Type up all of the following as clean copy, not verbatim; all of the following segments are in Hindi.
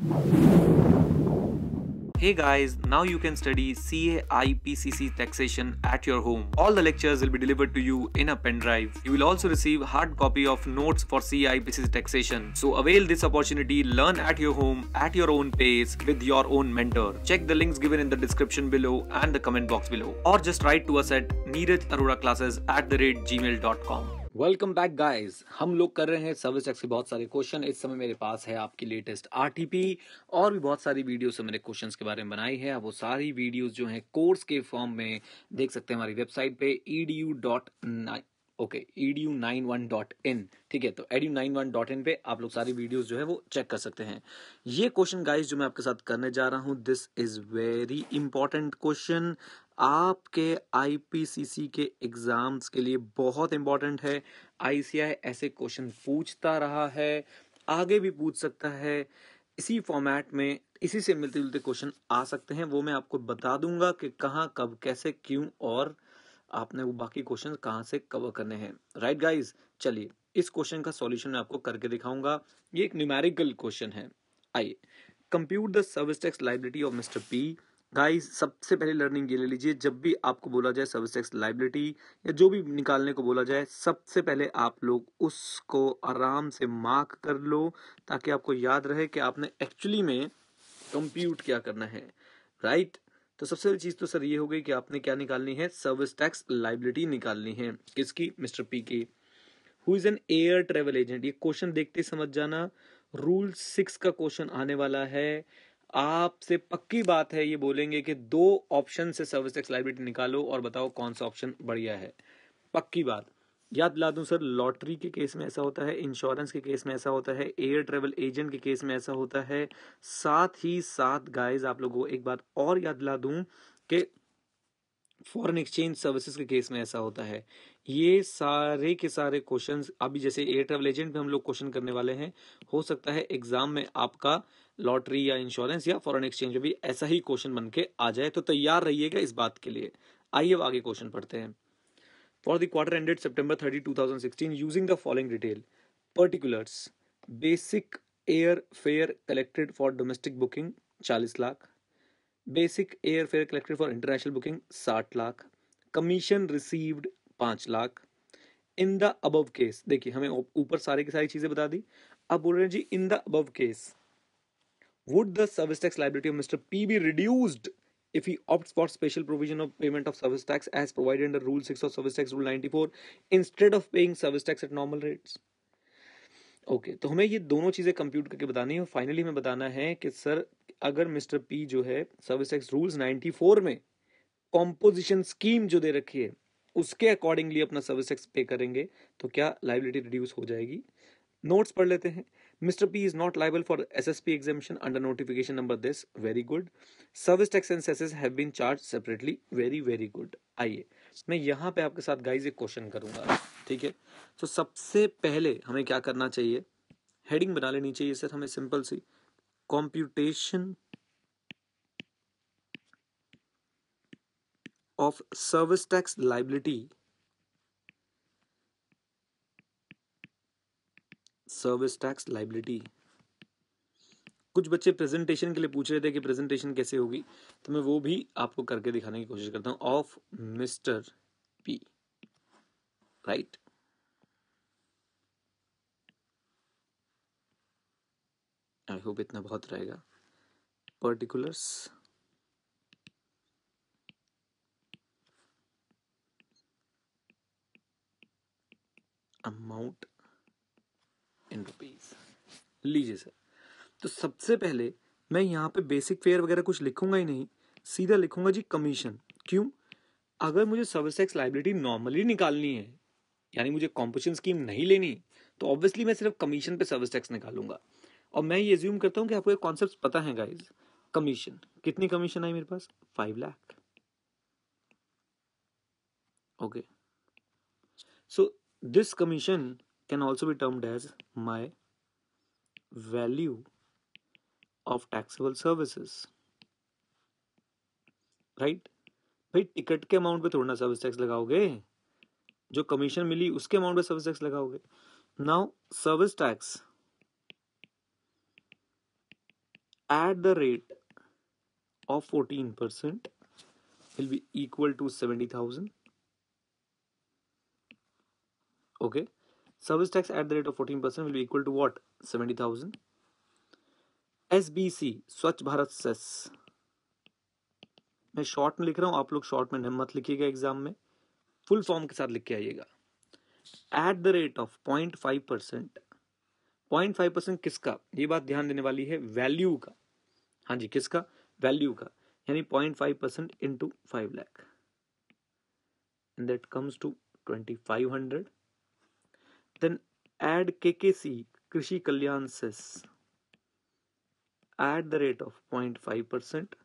Hey guys, now you can study CAIPCC taxation at your home. All the lectures will be delivered to you in a pen drive. You will also receive hard copy of notes for CAIPCC taxation. So avail this opportunity, learn at your home at your own pace with your own mentor. Check the links given in the description below and the comment box below, or just write to us at neerajaroraclasses@gmail.com. Welcome back guys. हम लोग कर रहे हैं सर्विस टैक्स के बहुत सारे क्वेश्चन। इस समय मेरे पास है आपकी लेटेस्ट आरटीपी और भी बहुत सारी वीडियोस मैंने क्वेश्चंस के बारे में बनाई है। आप वो सारी वीडियोस जो हैं कोर्स के फॉर्म में देख सकते हैं हमारी वेबसाइट पे edu91.in। ठीक है, तो edu91.in पे आप लोग सारी वीडियोस जो है वो चेक कर सकते हैं। ये क्वेश्चन गाइस जो मैं आपके साथ करने जा रहा हूं, this is very important question. आपके आईपीसीसी के एग्जाम्स के लिए बहुत इंपॉर्टेंट है। आईसीआई ऐसे क्वेश्चन पूछता रहा है, आगे भी पूछ सकता है। इसी फॉर्मेट में इसी से मिलते जुलते क्वेश्चन आ सकते हैं, वो मैं आपको बता दूंगा कि कहाँ कब कैसे क्यों, और आपने वो बाकी क्वेश्चन कहाँ से कवर करने हैं। राइट गाइज, चलिए इस क्वेश्चन का सॉल्यूशन मैं आपको करके दिखाऊंगा। ये एक न्यूमेरिकल क्वेश्चन है। आइए, compute the service tax liability of mister P. Guys, सबसे पहले लर्निंग ये ले लीजिए, जब भी आपको बोला जाए सर्विस टैक्स लायबिलिटी या जो भी निकालने को बोला जाए, सबसे पहले आप लोग उसको आराम से मार्क कर लो, ताकि आपको याद रहे कि आपने एक्चुअली में कंप्यूट क्या करना है। राइट, तो सबसे पहली चीज तो सर ये हो गई कि आपने क्या निकालनी है, सर्विस टैक्स लायबिलिटी निकालनी है। किसकी? मिस्टर पी की। Who is an air travel agent. ये क्वेश्चन देखते ही समझ जाना, रूल 6 का क्वेश्चन आने वाला है। आपसे पक्की बात है, ये बोलेंगे कि दो ऑप्शन से सर्विस टैक्स लायबिलिटी निकालो और बताओ कौन सा ऑप्शन बढ़िया है। पक्की बात। याद दिला दूं सर, लॉटरी के केस में ऐसा होता है, इंश्योरेंस के केस में ऐसा होता है, एयर ट्रेवल एजेंट के केस में ऐसा होता है। साथ ही साथ गाइज आप लोगों को एक बात और याद दिला दूं कि फॉरेन एक्सचेंज सर्विसेज के केस में ऐसा होता है। ये सारे के सारे क्वेश्चंस अभी जैसे एयर ट्रेवल एजेंट में हम लोग क्वेश्चन करने वाले हैं, हो सकता है एग्जाम में आपका लॉटरी या इंश्योरेंस या फॉरेन एक्सचेंज में भी ऐसा ही क्वेश्चन बन के आ जाए, तो तैयार रहिएगा इस बात के लिए। आइए अब आगे क्वेश्चन पढ़ते हैं। For the quarter ended September 30, 2016, using the following detail particulars: basic air fare collected for domestic booking 40 lakh, basic air fare collected for international booking 60 lakh, commission received 5 lakh. In the above case, देखिए हमें ऊपर सारी की सारी चीजें बता दी। अब बोल रहे हैं जी, in the above case would the service tax liability of Mr. P be reduced if he opts for special provision of payment of service tax as provided under Rule 6 of Service Tax Rule 94 instead of paying service tax at normal rates? Okay, तो हमें ये दोनों चीजें कंप्यूट करके बतानी है। फाइनली हमें बताना है कि सर अगर मिस्टर पी जो है सर्विस टैक्स रूल्स 94 में कॉम्पोजिशन स्कीम जो दे रखी है उसके अकॉर्डिंगली अपना सर्विस टैक्स पे करेंगे तो क्या लाइबिलिटी रिड्यूस हो जाएगी। नोट्स पढ़ लेते हैं। Mister P is not liable for SSP exemption under notification number this, very good. Service tax and cesses have been charge separately, very very good. आइए मैं यहां पे आपके साथ गाइज एक क्वेश्चन करूंगा, ठीक है। तो सबसे पहले हमें क्या करना चाहिए, हेडिंग बना लेनी चाहिए सर हमें simple see, computation of service tax liability, service tax liability. कुछ बच्चे प्रेजेंटेशन के लिए पूछ रहे थे कि प्रेजेंटेशन कैसे होगी, तो मैं वो भी आपको करके दिखाने की कोशिश करता हूं। Of mister P, right. I hope इतना बहुत रहेगा। Particulars amount in rupees. लीजिए सर, तो सबसे पहले मैं यहाँ पे बेसिक फेयर वगैरह कुछ लिखूंगा ही नहीं, सीधा लिखूंगा जी कमीशन। क्यों? अगर मुझे सर्विस टैक्स लाइबिलिटी नॉर्मली निकालनी है, यानी मुझे कॉम्पोजिशन स्कीम नहीं लेनी, तो ऑब्वियसली मैं सिर्फ कमीशन पे सर्विस टैक्स निकालूंगा। और मैं ये एज्यूम करता हूं कि आपको ये कॉन्सेप्ट पता है गाइज। कमीशन, कितनी कमीशन आई मेरे पास? 5 lakh. Okay, so this commission can also be termed as my value of taxable services, right. भाई टिकट के अमाउंट पे थोड़ा ना सर्विस टैक्स लगाओगे, जो कमीशन मिली उसके अमाउंट पे सर्विस टैक्स लगाओगे। Now service tax at the rate of 14% will be equal to 70,000. Okay, service tax at the rate of 14% will be equal to what? 70,000. SBC, स्वच्छ भारत सेस, मैं शॉर्ट में लिख रहा हूं, आप लोग शॉर्ट में मत लिखिएगा, एग्जाम में फुल फॉर्म के साथ लिख के आइएगा. At the rate of 0.5%. 0.5% किसका? ये बात ध्यान देने वाली है, वैल्यू का. हाँ जी, किसका? वैल्यू का, यानी 0.5% into 5 lakh, and that comes to 2500. Then add KKC, कृषि कल्याण cess, at the rate of 0.5%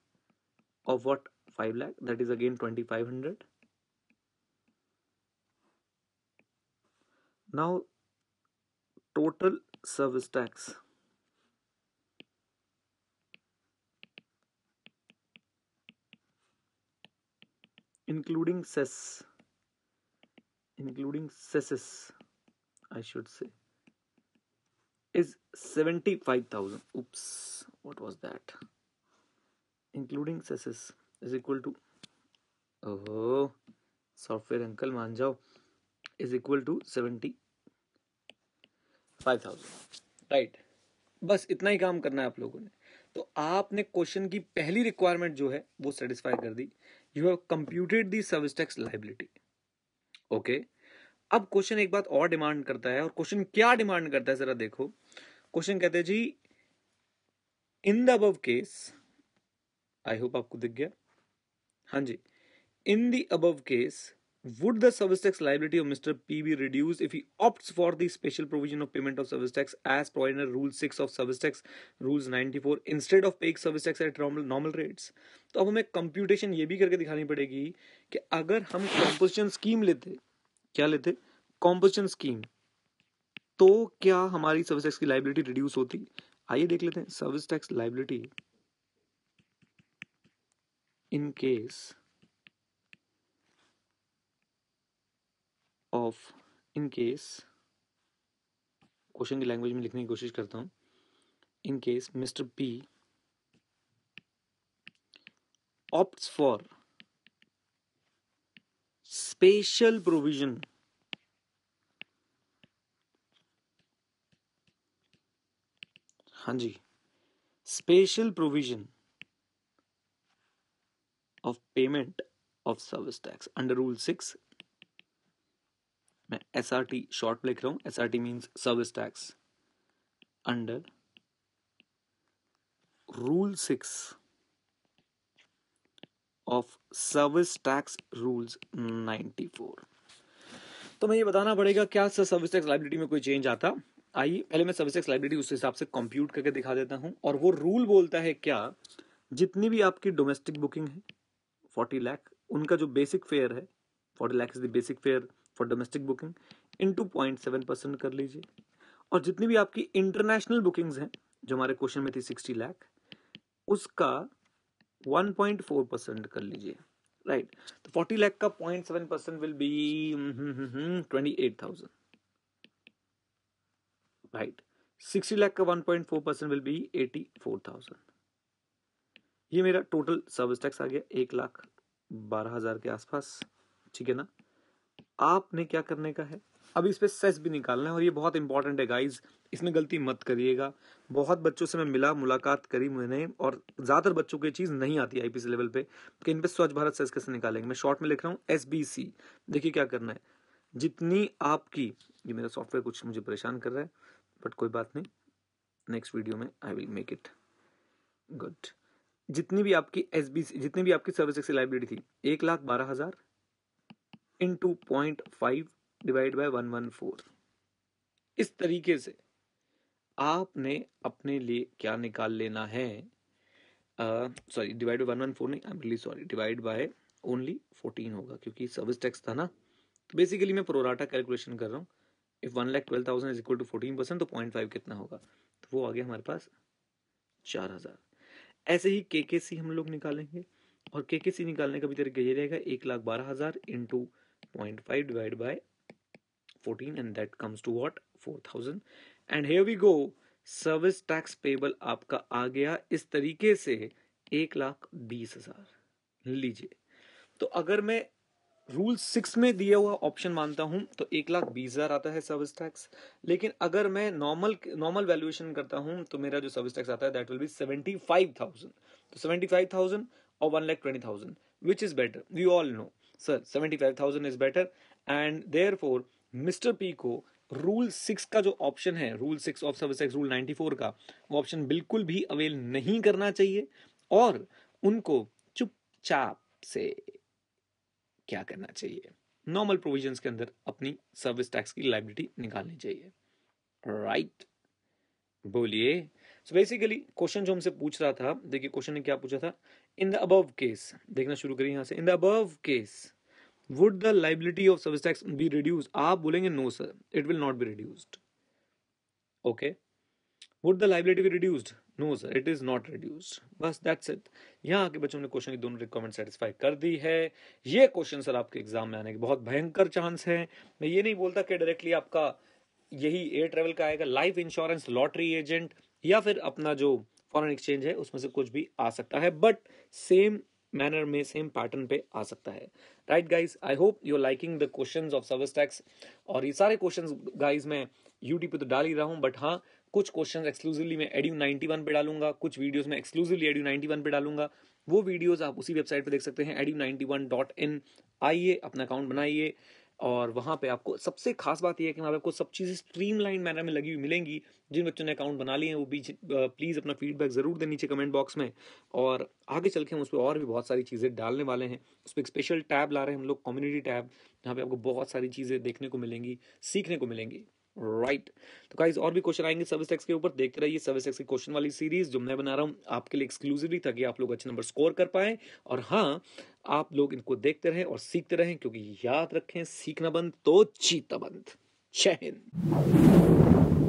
of what? 5 lakh, that is again 2500. Now total service tax including cess, including cesses I should say, is 75,000. Oops, what was that? Including cesses is equal to, oh software uncle मान जाओ, is equal to 75,000. राइट, बस इतना ही काम करना है आप लोगों ने. तो आपने क्वेश्चन की पहली रिक्वायरमेंट जो है वो सेटिस्फाई कर दी. You have computed the service tax liability. Okay, अब क्वेश्चन एक बात और डिमांड करता है, और क्वेश्चन क्या डिमांड करता है जरा देखो. क्वेश्चन कहते हैं जी, in the above case, I hope आपको दिख गया. हाँ जी, in the above case would the service tax liability of Mr. P be reduced if he opts for the special provision of payment of service tax as provided in Rule 6 of Service Tax Rules 94 instead of paying service tax at normal rates? तो अब हमें कंप्यूटेशन ये भी करके दिखानी पड़ेगी कि अगर हम कॉम्पोजिशन स्कीम लेते, क्या लेते? कॉम्पोजिशन स्कीम, तो क्या हमारी सर्विस टैक्स की लाइबिलिटी रिड्यूस होती? आइए देख लेते हैं. Service tax liability in case of, in case, question की लैंग्वेज में लिखने की कोशिश करता हूं. In case Mister P opts for special provision, हाँ जी, special provision of payment of service tax under rule 6. मैं SRT शॉर्ट लिख रहा हूं. SRT means service tax under rule 6 of service tax rules 94. तो मैं ये बताना पड़ेगा क्या सर सर्विस टैक्स लायबिलिटी में कोई चेंज आता? आइए पहले मैं सर्विस टैक्स लायबिलिटी उस हिसाब से कंप्यूट करके दिखा देता हूं. और वो रूल बोलता है क्या, जितनी भी आपकी डोमेस्टिक बुकिंग है 40 लाख, उनका जो बेसिक फेयर है 40 lakh is the basic fair for domestic booking, into 0.7% कर लीजिए. और जितनी भी आपकी इंटरनेशनल बुकिंग्स हैं जो हमारे क्वेश्चन में थी 60 लाख, उसका 1.4% कर लीजिए. राइट, तो 40 लाख का 0.7% विल बी 28,000. राइट, 60 लाख का 1.4% विल बी 84,000. ये मेरा टोटल सर्विस टैक्स आ गया 1,12,000 के आसपास. ठीक है ना? आपने क्या करने का है, अब इस पे सेस भी निकालना है. और ये बहुत इंपॉर्टेंट है गाइज, इसमें गलती मत करिएगा. बहुत बच्चों से मैं मिला, मुलाकात करी मैंने, और ज्यादातर बच्चों को ये चीज नहीं आती आईपीसी लेवल पे कि इन पे स्वच्छ भारत सेस कैसे निकालेंगे. मैं शॉर्ट में लिख रहा हूँ SBC. देखिए क्या करना है, जितनी आपकी, ये मेरा सॉफ्टवेयर कुछ मुझे परेशान कर रहा है बट कोई बात नहीं, नेक्स्ट वीडियो में I will make it good. जितनी भी आपकी SBC, जितनी भी आपकी सर्विस टैक्स लायबिलिटी थी 1,12,000 इंटू 0.5 डिवाइड बाय 114. इस तरीके से आपने अपने लिए क्या निकाल लेना है, सॉरी डिवाइड बाय 114 नहीं, I am really sorry, divide by only 14 होगा क्योंकि सर्विस टैक्स था ना. तो बेसिकली मैं प्रोराटा कैलकुलेशन कर रहा हूँ. इफ 1,12,000 इज इक्वल टू 14% तो 0.5 कितना होगा, तो वो आ गया हमारे पास 4,000. ऐसे ही KKC हम लोग निकालेंगे, और KKC निकालने का भी तरीका ये रहेगा 1,12,000 into 0.5 divided by 14 and that comes to what? 4,000. And here we go, service tax payable आपका आ गया इस तरीके से 1,20,000। लीजिए, तो अगर मैं रूल 6 में दिया हुआ ऑप्शन मानता हूं तो 1,20,000 आता है सर्विस टैक्स। लेकिन अगर मैं नॉर्मल वैल्यूएशन करता हूं तो मेरा जो सर्विस टैक्स आता है दैट विल बी 75,000। तो 75,000 और 1,20,000 which is better? We all know sir 75,000 is better, and therefore mister P को रूल 6 का जो ऑप्शन है, rule 6 of service tax rule 94 का, वो ऑप्शन बिल्कुल भी अवेल नहीं करना चाहिए और उनको चुपचाप से क्या करना चाहिए, नॉर्मल प्रोविजंस के अंदर अपनी सर्विस टैक्स की लायबिलिटी निकालनी चाहिए। राइट, बोलिए। सो बेसिकली क्वेश्चन जो हमसे पूछ रहा था, देखिए क्वेश्चन ने क्या पूछा था, इन द अबव केस, देखना शुरू करिए यहां से, in the above case would the liability of service tax be reduced? आप बोलेंगे no sir, it will not be reduced. Okay, would the liability be reduced? No sir, it is not reduced. बस दैट्स इट। यहाँ के बच्चों ने क्वेश्चन की दोनों रिक्वायरमेंट सेटिस्फाई कर दी है। ये क्वेश्चन सर आपके एग्जाम में आने के बहुत भयंकर चांस है। मैं ये नहीं बोलता कि डायरेक्टली आपका यही एयर ट्रेवल का आएगा, लाइफ इंश्योरेंस, लॉटरी एजेंट या फिर अपना जो फॉरेन एक्सचेंज है उसमें से कुछ भी आ सकता है, बट सेम मैनर में, सेम पैटर्न पे आ सकता है। Right guys, I hope you are liking the questions of service tax. और ये सारे क्वेश्चंस गाइज मैं यूट्यूब पे तो डाल ही रहा हूँ, बट हाँ कुछ क्वेश्चंस एक्सक्लूसिवली मैं एड्यू 91 पे डालूंगा, कुछ वीडियोस में एक्सक्लूसिवली एड्यू 91 पे डालूंगा। वो वीडियोस आप उसी वेबसाइट पे देख सकते हैं, edu91.in। आइए, अपना अकाउंट बनाइए और वहां पे आपको सबसे खास बात यह है कि वहां पे आपको सब चीजें स्ट्रीमलाइन मैनर में लगी हुई मिलेंगी। जिन बच्चों ने अकाउंट बना लिए हैं वो भी प्लीज अपना फीडबैक जरूर दें नीचे कमेंट बॉक्स में, और आगे चल के हम उस पर और भी बहुत सारी चीजें डालने वाले हैं। उस पर एक स्पेशल टैब ला रहे हैं हम लोग, कम्युनिटी टैब, जहाँ पे आपको बहुत सारी चीजें देखने को मिलेंगी, सीखने को मिलेंगी। राइट, तो गाइस और भी क्वेश्चन आएंगे सर्विस टैक्स के ऊपर, देखते रहिए सर्विस टैक्स की क्वेश्चन वाली सीरीज जो मैं बना रहा हूँ आपके लिए एक्सक्लूसिवली, ताकि आप लोग अच्छे नंबर स्कोर कर पाए। और हाँ, आप लोग इनको देखते रहें और सीखते रहें, क्योंकि याद रखें, सीखना बंद तो जीतना बंद। जय हिंद।